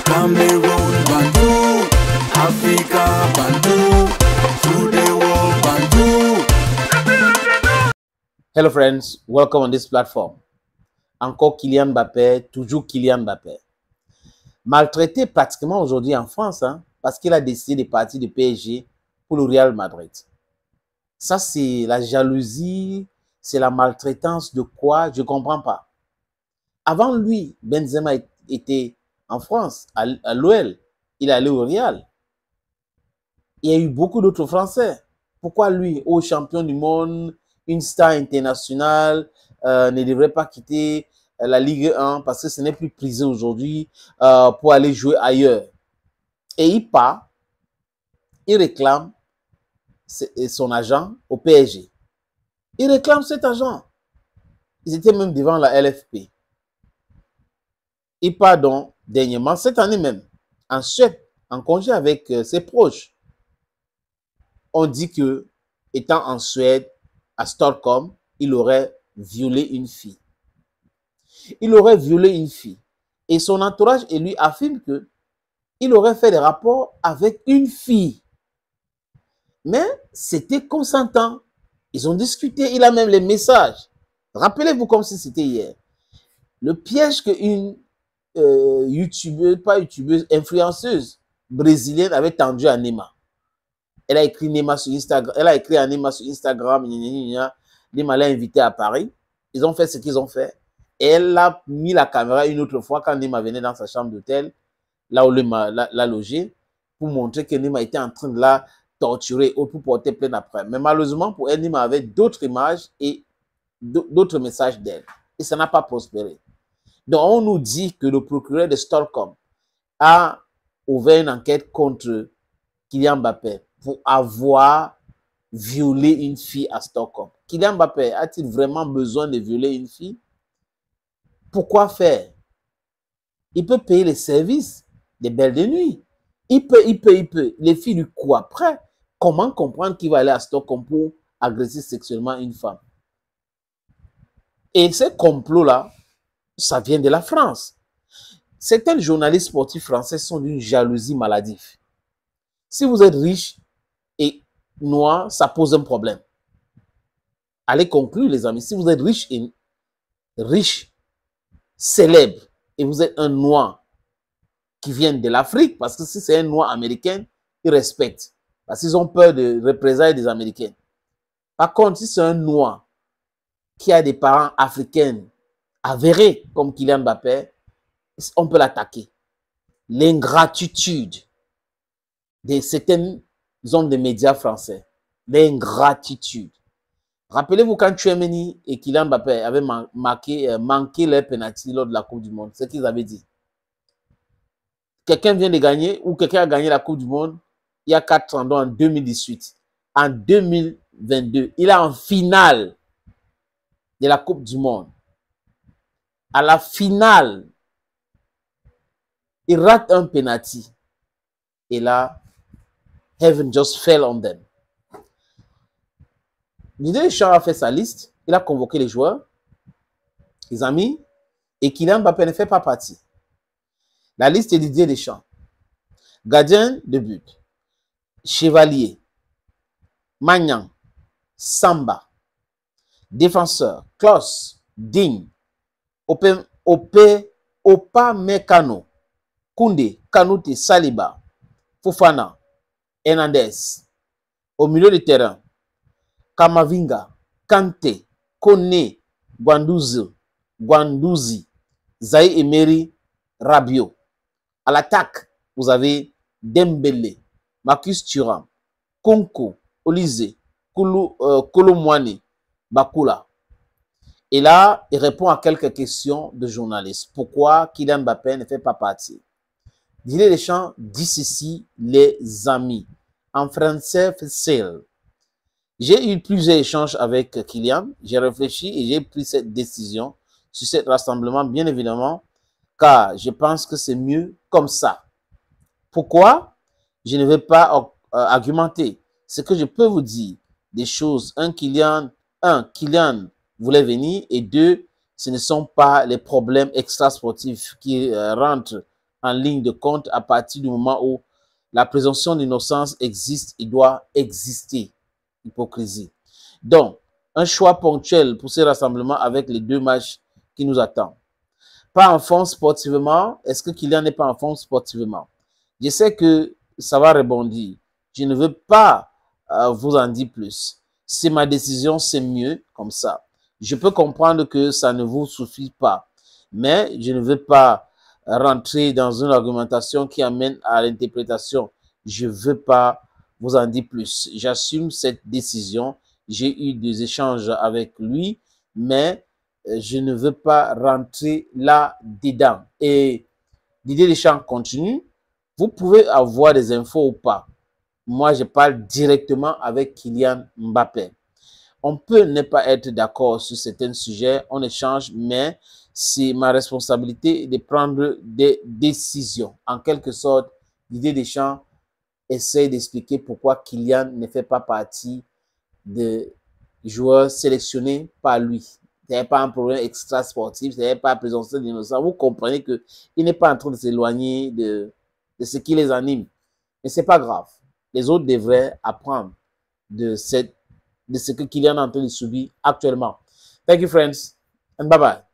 Cameroon Bantou, Africa Bantou, through the world Bantou. Hello friends, welcome on this platform. Encore Kylian Mbappé, toujours Kylian Mbappé. Maltraité pratiquement aujourd'hui en France, parce qu'il a décidé de partir du PSG pour le Real Madrid. Ça, c'est la jalousie, c'est la maltraitance de quoi? Je ne comprends pas. Avant lui, Benzema était en France, à l'OL. Il est allé au Real. Il y a eu beaucoup d'autres Français. Pourquoi lui, au champion du monde, une star internationale, ne devrait pas quitter la Ligue 1 parce que ce n'est plus prisé aujourd'hui pour aller jouer ailleurs? Et il part, il réclame son agent au PSG. Il réclame cet agent. Ils étaient même devant la LFP. Il part donc dernièrement, cette année même, en Suède, en congé avec ses proches. On dit que, étant en Suède, à Stockholm, il aurait violé une fille. Il aurait violé une fille. Et son entourage et lui affirment que il aurait fait des rapports avec une fille. Mais c'était consentant. Ils ont discuté, il a même les messages. Rappelez-vous comme si c'était hier. Le piège qu'une youtubeuse, pas youtubeuse, influenceuse brésilienne avait tendu à Neymar. Elle a écrit Neymar sur Instagram, elle a écrit à Neymar sur Instagram, Neymar l'a invité à Paris. Ils ont fait ce qu'ils ont fait. Et elle a mis la caméra une autre fois quand Neymar venait dans sa chambre d'hôtel, là où Neymar l'a logé, pour montrer que Neymar était en train de la torturer ou pour porter plainte après. Mais malheureusement, pour elle, Neymar avait d'autres images et d'autres messages d'elle. Et ça n'a pas prospéré. Donc, on nous dit que le procureur de Stockholm a ouvert une enquête contre Kylian Mbappé pour avoir violé une fille à Stockholm. Kylian Mbappé a-t-il vraiment besoin de violer une fille? Pourquoi faire? Il peut payer les services des belles de nuit. Il peut. Les filles lui courent après. Comment comprendre qu'il va aller à Stockholm pour agresser sexuellement une femme? Et ce complot-là, ça vient de la France. Certains journalistes sportifs français sont d'une jalousie maladive. Si vous êtes riche et noir, ça pose un problème. Allez conclure, les amis. Si vous êtes riche, célèbre, et vous êtes un noir qui vient de l'Afrique, parce que si c'est un noir américain, ils respectent. Parce qu'ils ont peur de représailles des Américains. Par contre, si c'est un noir qui a des parents africains avérés, comme Kylian Mbappé, on peut l'attaquer. L'ingratitude de certaines zones de médias français. L'ingratitude. Rappelez-vous quand Tchouaméni et Kylian Mbappé avaient manqué leur penalty lors de la Coupe du Monde. C'est ce qu'ils avaient dit. Quelqu'un vient de gagner ou quelqu'un a gagné la Coupe du Monde il y a 4 ans, en 2018. En 2022, il est en finale de la Coupe du Monde. À la finale, il rate un penalty. Et là, heaven just fell on them. Didier Deschamps a fait sa liste. Il a convoqué les joueurs, les amis, et Kylian Mbappé ne fait pas partie. La liste est Didier Deschamps. Gardien de but. Chevalier. Magnan. Samba. Défenseur. Klaus. Digne. Upamecano. Koundé. Kanouté. Saliba. Fofana. Hernandez. Au milieu de terrain. Kamavinga. Kanté. Koné. Guendouzi. Zaïre Emery. Rabiot. À l'attaque, vous avez Dembélé, Marcus Thuram, Konko, Olise, Kolo Muani, Bakula. Et là, il répond à quelques questions de journalistes. Pourquoi Kylian Mbappé ne fait pas partie? Didier Deschamps dit ceci, les amis. En français, facile. J'ai eu plusieurs échanges avec Kylian. J'ai réfléchi et j'ai pris cette décision sur ce rassemblement, bien évidemment, car je pense que c'est mieux comme ça. Pourquoi? Je ne vais pas argumenter. Ce que je peux vous dire, des choses. Kylian voulait venir, et deux, ce ne sont pas les problèmes extrasportifs qui rentrent en ligne de compte à partir du moment où la présomption d'innocence existe et doit exister. Hypocrisie. Donc, un choix ponctuel pour ce rassemblement avec les 2 matchs qui nous attendent. Pas en forme sportivement. Est-ce que Kylian n'est pas en forme sportivement? Je sais que ça va rebondir. Je ne veux pas vous en dire plus. C'est ma décision, c'est mieux comme ça. Je peux comprendre que ça ne vous suffit pas, mais je ne veux pas rentrer dans une argumentation qui amène à l'interprétation. Je ne veux pas vous en dire plus. J'assume cette décision. J'ai eu des échanges avec lui, mais je ne veux pas rentrer là-dedans. Et Didier Deschamps continue. Vous pouvez avoir des infos ou pas. Moi, je parle directement avec Kylian Mbappé. On peut ne pas être d'accord sur certains sujets, on échange, mais c'est ma responsabilité de prendre des décisions. En quelque sorte, Didier Deschamps essaie d'expliquer pourquoi Kylian ne fait pas partie des joueurs sélectionnés par lui. Ce n'est pas un problème extra sportif, ce n'est pas présomption d'innocence. Vous comprenez qu'il n'est pas en train de s'éloigner de ce qui les anime. Mais ce n'est pas grave. Les autres devraient apprendre de ce que Kylian est en train de subir actuellement. Thank you, friends, and bye-bye.